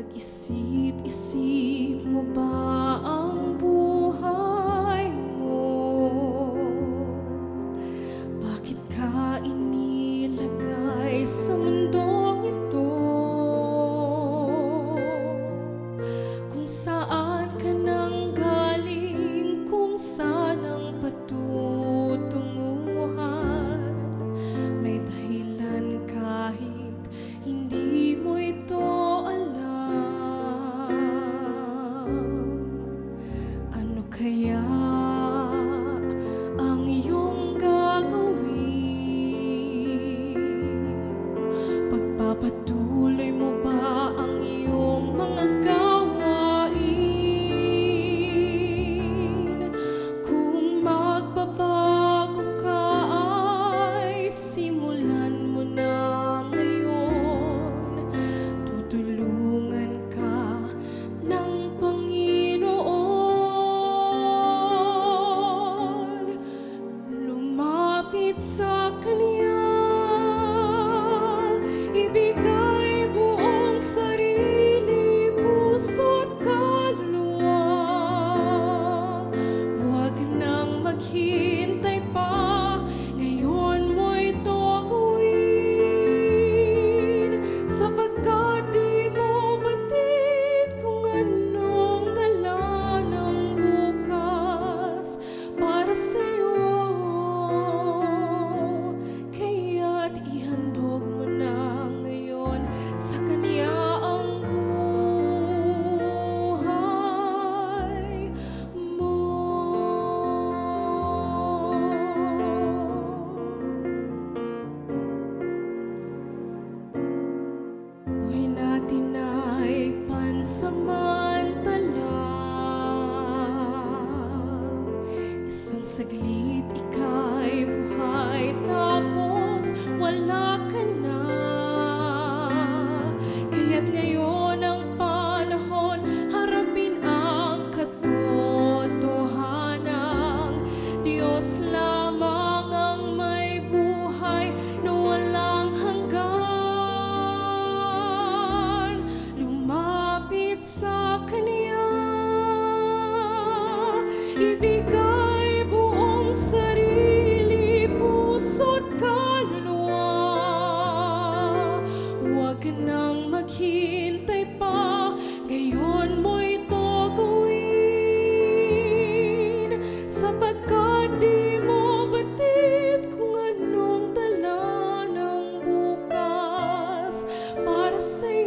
Nag-isip-isip mo ba ang buhay mo? Bakit ka inilagay sa mundong ito? Kung saan ka nang galing, kung saan ang patutunguhan, may dahilan kahit hindi mo ito kaya ang iyong gagawin? Pagpapatuloy mo ba ang iyong mga gawain? Kung magbabago ka ay simulan mo na ngayon. Tutulungan ka ng Panginoon. Sa Kanya, ibigay buong sarili, puso't kaluluwa. Huwag nang maghintay pa, ngayon mo ito gawin, sapagkat di mo batid kung anong dala ng bukas para sa'yo. Ihandog mo na ngayon sa Kanya ang buhay mo. Buhay natin ay pansamantala. Isang saglit ika'y buhay, tapos wala ka na. Kaya't ngayon ang panahon, harapin ang katotohanan. Diyos lamang ang may buhay na walang hanggan. Lumapit sa Kanya, ibigay buong sarili, puso't kaluluwa. Huwag nang maghintay pa, ngayon mo ito gawin, sapagkat di mo batid kung anong dala ng bukas para sa'yo.